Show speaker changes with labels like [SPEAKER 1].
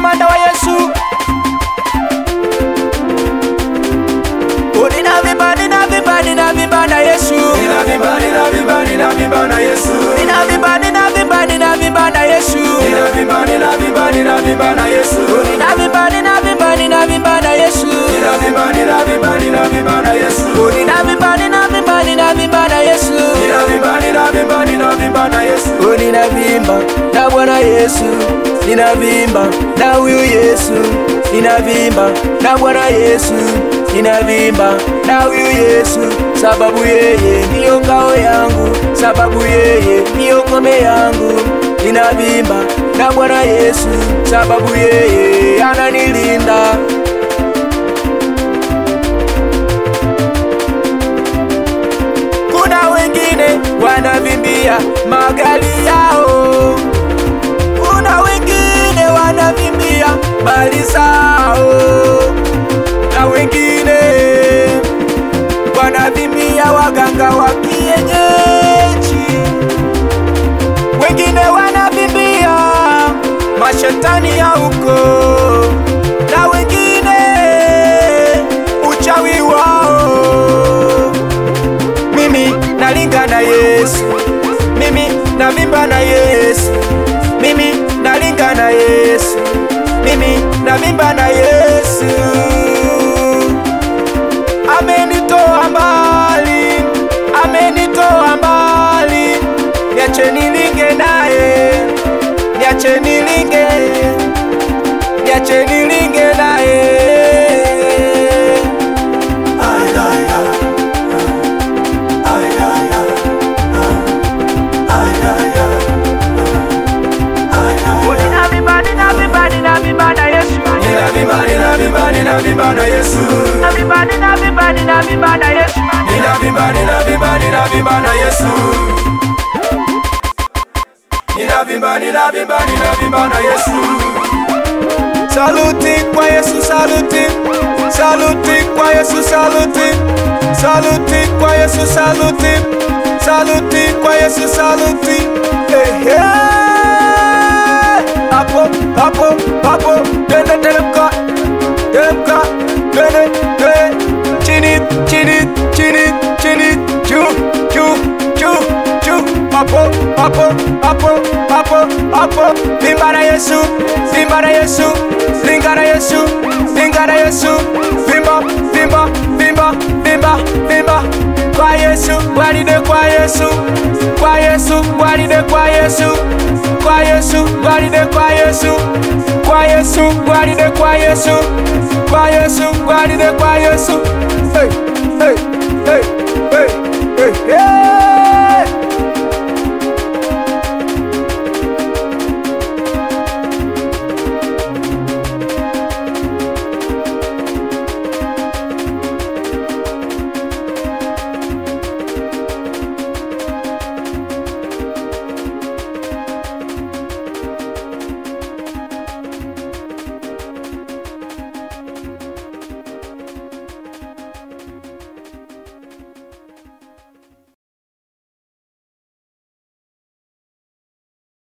[SPEAKER 1] kamanda wa Yesu. Ninavimba na Yesu.
[SPEAKER 2] Ninavimba na Yesu.
[SPEAKER 1] Ninavimba na Yesu.
[SPEAKER 2] Ninavimba na Yesu.
[SPEAKER 1] Ninavimba na Yesu.
[SPEAKER 2] Ninavimba na Yesu.
[SPEAKER 1] Ninavimba na Yesu.
[SPEAKER 2] Ninavimba na Yesu.
[SPEAKER 1] Ninavimba na Bwana Yesu. Ninavimba na huyu Yesu. Ninavimba na Bwana Yesu. Ninavimba na huyu Yesu, sababu yeye ndiyo ngao yangu, sababu yeye ndiyo ngome yangu. Ninavimba na Bwana Yesu, sababu yeye ananilinda. Kuna wengine wanavimbia magari yao, kuna wengine wanavimbia mali zao, na wengine wanavimbia waganga wa kienyeji, wengine wanavimbia mashetani ya huko, na wengine uchawi wao. Mimi nalinga na Yesu, mimi navimba na Yesu, mimi nalinga na Yesu, mimi navimba na Yesu. Amenitoa mbali, amenitoa mbali, niache nilinge naye, niache nilinge, niache nilinge naye. Ninavimba na Yesu.
[SPEAKER 2] Ninavimba na Yesu.
[SPEAKER 1] Ninavimba na Yesu.
[SPEAKER 2] Ninavimba na Yesu. Ninavimba na Yesu.
[SPEAKER 1] Saluti kwa Yesu, saluti. Saluti kwa Yesu, saluti. Saluti kwa Yesu, saluti. Saluti kwa Yesu, saluti. Hey, hey. Hapo, hapo, hapo. Twende teremka, teremka. Twende, twende. Chini, chini, chini, chini. Juu, juu, juu, juu. Hapo, hapo, hapo, hapo, hapo. Vimba na Yesu, vimba na Yesu. Linga na Yesu, linga na Yesu. Vimba, vimba, vimba, vimba, vimba. Kwa Yesu, walide kwa Yesu. Kwa Yesu, walide kwa Yesu. Kwa Yesu, walide kwa Yesu. Kwa Yesu, walide kwa Yesu. Kwa Yesu, walide kwa Yesu. Hey, hey, hey, hey, hey, hey.